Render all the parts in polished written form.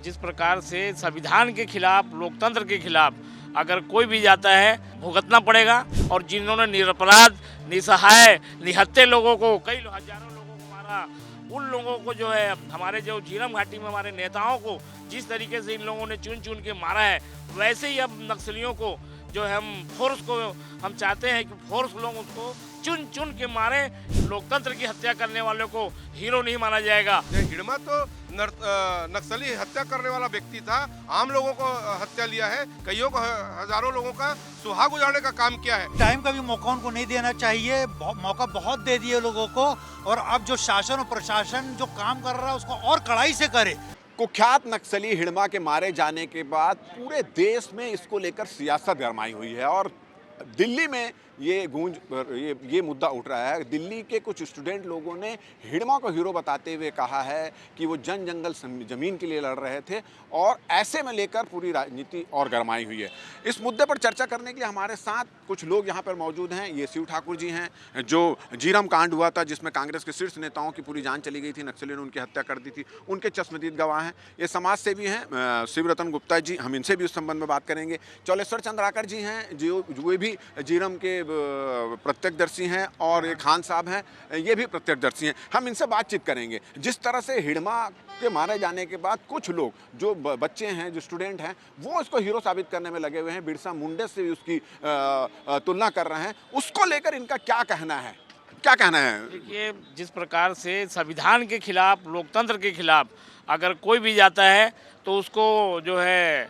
जिस प्रकार से संविधान के खिलाफ, लोकतंत्र के खिलाफ अगर कोई भी जाता है भुगतना पड़ेगा। और जिन्होंने निरपराध, निसहाय, निहत्थे लोगों को, कई हजारों लोगों को मारा, उन लोगों को जो है हमारे जो झीरम घाटी में हमारे नेताओं को जिस तरीके से इन लोगों ने चुन चुन के मारा है, वैसे ही अब नक्सलियों को जो है हम चाहते हैं कि फोर्स लोग उसको चुन चुन के मारे। लोकतंत्र की हत्या करने वालों को हीरो नहीं माना जाएगा। हिड़मा तो नक्सली हत्या करने वाला व्यक्ति था, आम लोगों को हत्या लिया है, कईयों को, हजारों लोगों का सुहाग उजाड़ने का काम किया है। टाइम का भी मौका उनको नहीं देना चाहिए, मौका बहुत दे दिए लोगों को। और अब जो शासन और प्रशासन जो काम कर रहा है उसको और कड़ाई से करे। कुख्यात नक्सली हिड़मा के मारे जाने के बाद पूरे देश में इसको लेकर सियासत गरमाई हुई है और दिल्ली में ये मुद्दा उठ रहा है। दिल्ली के कुछ स्टूडेंट लोगों ने हिड़मा को हीरो बताते हुए कहा है कि वो जंगल ज़मीन के लिए लड़ रहे थे और ऐसे में लेकर पूरी राजनीति और गरमाई हुई है। इस मुद्दे पर चर्चा करने के लिए हमारे साथ कुछ लोग यहाँ पर मौजूद हैं। ये शिव ठाकुर जी हैं, जो झीरम कांड हुआ था जिसमें कांग्रेस के शीर्ष नेताओं की पूरी जान चली गई थी, नक्सलियों ने उनकी हत्या कर दी थी, उनके चश्मदीद गवाह हैं। ये समाज सेवी हैं शिव रतन गुप्ता जी, हम इनसे भी उस संबंध में बात करेंगे। चौलेश्वर चंद्राकर जी हैं जो भी झीरम के प्रत्यक्षदर्शी हैं, और एक खान साहब हैं, ये भी प्रत्यक्षदर्शी हैं। हम इनसे बातचीत करेंगे। जिस तरह से हिड़मा के मारे जाने के बाद कुछ लोग जो बच्चे हैं, जो स्टूडेंट हैं, वो इसको हीरो साबित करने में लगे हुए हैं, बिरसा मुंडा से भी उसकी तुलना कर रहे हैं। उसको लेकर इनका क्या कहना है, क्या कहना है? देखिए, जिस प्रकार से संविधान के खिलाफ, लोकतंत्र के खिलाफ अगर कोई भी जाता है तो उसको जो है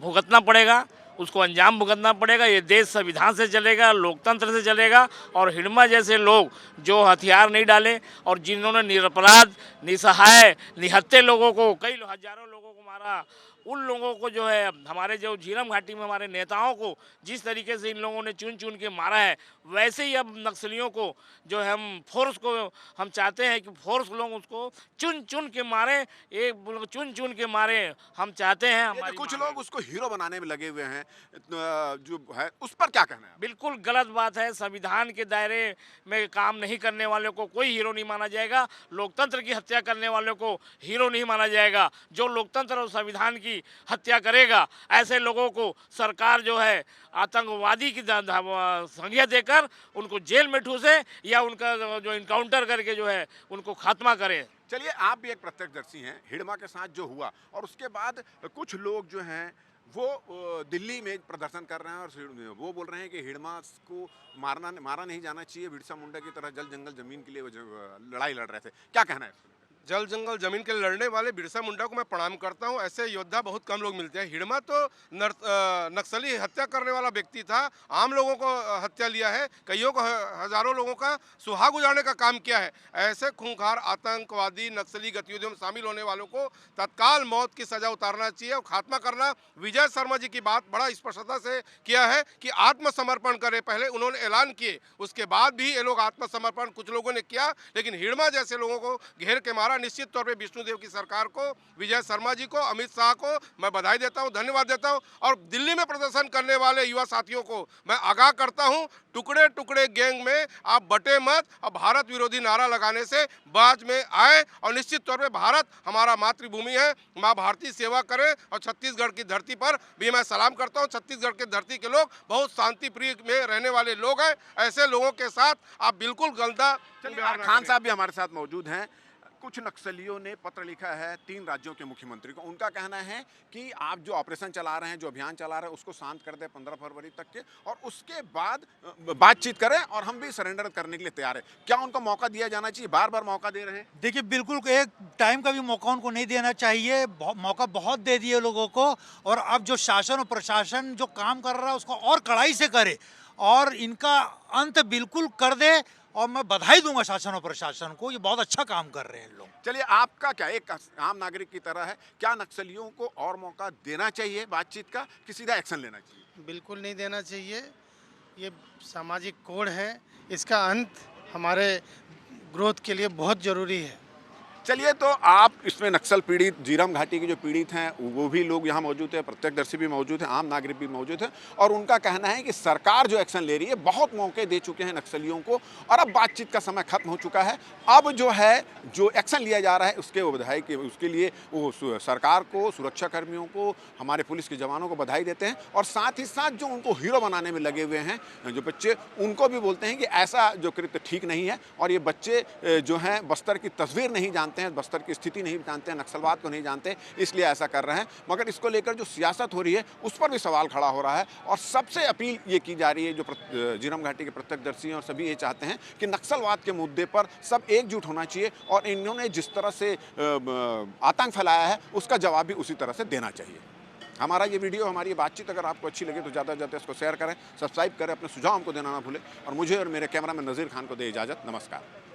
भुगतना पड़ेगा, उसको अंजाम भुगतना पड़ेगा। ये देश संविधान से चलेगा, लोकतंत्र से चलेगा। और हिड़मा जैसे लोग जो हथियार नहीं डाले और जिन्होंने निरपराध, निसहाय, निहत्थे लोगों को, कई हजारों लोगों को मारा, उन लोगों को जो है हमारे जो झीरम घाटी में हमारे नेताओं को जिस तरीके से इन लोगों ने चुन चुन के मारा है, वैसे ही अब नक्सलियों को जो है हम चाहते हैं कि फोर्स लोग उसको चुन चुन के मारे, चुन चुन के मारे हम चाहते हैं। हमारे कुछ लोग उसको हीरो बनाने में लगे हुए हैं, जो है उस पर क्या कहना है? बिल्कुल गलत बात है। संविधान के दायरे में काम नहीं करने वालों को कोई हीरो नहीं माना जाएगा। लोकतंत्र की हत्या करने वालों को हीरो नहीं माना जाएगा। जो लोकतंत्र और संविधान की हत्या करेगा, ऐसे लोगों को सरकार जो है आतंकवादी की संज्ञा देकर उनको जेल में ठूसे या उनका जो इनकाउंटर करके जो है उनको खात्मा करे। चलिए, आप भी एक प्रत्यक्षदर्शी हैं। हिड़मा के साथ जो हुआ और उसके बाद कुछ लोग जो हैं वो दिल्ली में प्रदर्शन कर रहे हैं और वो बोल रहे हैं कि हिड़मा को मारा नहीं जाना चाहिए, बिरसा मुंडा की तरह जल जंगल जमीन के लिए वो लड़ाई लड़ रहे थे। क्या कहना है? जल जंगल जमीन के लड़ने वाले बिरसा मुंडा को मैं प्रणाम करता हूं। ऐसे योद्धा बहुत कम लोग मिलते हैं। हिड़मा तो नक्सली हत्या करने वाला व्यक्ति था, आम लोगों को हत्या लिया है, कईयों को, हजारों लोगों का सुहाग उजाड़ने का काम किया है। ऐसे खूंखार आतंकवादी नक्सली गतिविधियों में शामिल होने वालों को तत्काल मौत की सजा उतारना चाहिए और खात्मा करना। विजय शर्मा जी की बात बड़ा स्पष्टता से किया है कि आत्मसमर्पण करे। पहले उन्होंने ऐलान किए, उसके बाद भी ये लोग आत्मसमर्पण कुछ लोगों ने किया, लेकिन हिड़मा जैसे लोगों को घेर के मारा। निश्चित तौर पे विष्णुदेव की सरकार को, विजय शर्मा जी को, अमित शाह को मैं बधाई देता हूं, धन्यवाद देता हूं। और दिल्ली में प्रदर्शन करने वाले युवा साथियों को मैं आगाह करता हूं, टुकड़े टुकड़े गैंग में आप बटे मत और भारत विरोधी नारा लगाने से बाज में आए। और निश्चित तौर पे भारत हमारा मातृभूमि है, माँ भारती सेवा करे। और छत्तीसगढ़ की धरती पर भी मैं सलाम करता हूँ। छत्तीसगढ़ की धरती के लोग बहुत शांति प्रिय में रहने वाले लोग हैं। ऐसे लोगों के साथ आप बिल्कुल गलता। खान साहब भी हमारे साथ मौजूद हैं। कुछ नक्सलियों ने पत्र लिखा है 3 राज्यों के मुख्यमंत्री को। उनका कहना है कि आप जो ऑपरेशन चला रहे हैं, जो अभियान चला रहे हैं, उसको शांत कर दें 15 फरवरी तक के, और उसके बाद बातचीत करें और हम भी सरेंडर करने के लिए तैयार हैं। क्या उनको मौका दिया जाना चाहिए? बार बार मौका दे रहे हैं। देखिए, बिल्कुल एक टाइम का भी मौका उनको नहीं देना चाहिए, मौका बहुत दे दिए लोगों को। और अब जो शासन और प्रशासन जो काम कर रहा है उसको और कड़ाई से करे और इनका अंत बिल्कुल कर दे। और मैं बधाई दूंगा शासन और प्रशासन को, ये बहुत अच्छा काम कर रहे हैं लोग। चलिए, आपका क्या एक आम नागरिक की तरह है, क्या नक्सलियों को और मौका देना चाहिए बातचीत का कि सीधा एक्शन लेना चाहिए? बिल्कुल नहीं देना चाहिए। ये सामाजिक कोड है, इसका अंत हमारे ग्रोथ के लिए बहुत ज़रूरी है। चलिए, तो आप इसमें नक्सल पीड़ित जीरम घाटी के जो पीड़ित हैं वो भी लोग यहाँ मौजूद हैं, प्रत्यक्षदर्शी भी मौजूद हैं, आम नागरिक भी मौजूद हैं और उनका कहना है कि सरकार जो एक्शन ले रही है, बहुत मौके दे चुके हैं नक्सलियों को और अब बातचीत का समय खत्म हो चुका है। अब जो है जो एक्शन लिया जा रहा है उसके वो बधाई के उसके लिए वो सरकार को, सुरक्षा कर्मियों को, हमारे पुलिस के जवानों को बधाई देते हैं और साथ ही साथ जो उनको हीरो बनाने में लगे हुए हैं जो बच्चे, उनको भी बोलते हैं कि ऐसा जो कृत्य ठीक नहीं है और ये बच्चे जो हैं बस्तर की तस्वीर नहीं जानते हैं, बस्तर की स्थिति नहीं जानते हैं, नक्सलवाद को नहीं जानते, इसलिए ऐसा कर रहे हैं। मगर इसको लेकर जो सियासत हो रही है उस पर भी सवाल खड़ा हो रहा है और सबसे अपील ये की जा रही है, जो जीरम घाटी के प्रत्यक्षदर्शी हैं और सभी ये चाहते हैं कि नक्सलवाद के मुद्दे पर सब एकजुट होना चाहिए और इन्होंने जिस तरह से आतंक फैलाया है उसका जवाब भी उसी तरह से देना चाहिए। हमारा ये वीडियो, हमारी ये बातचीत अगर आपको अच्छी लगे तो ज़्यादा से ज़्यादा इसको शेयर करें, सब्सक्राइब करें, अपने सुझाव हमको देना ना भूलें और मुझे और मेरे कैमरा में नज़ीर खान को दे इजाज़त। नमस्कार।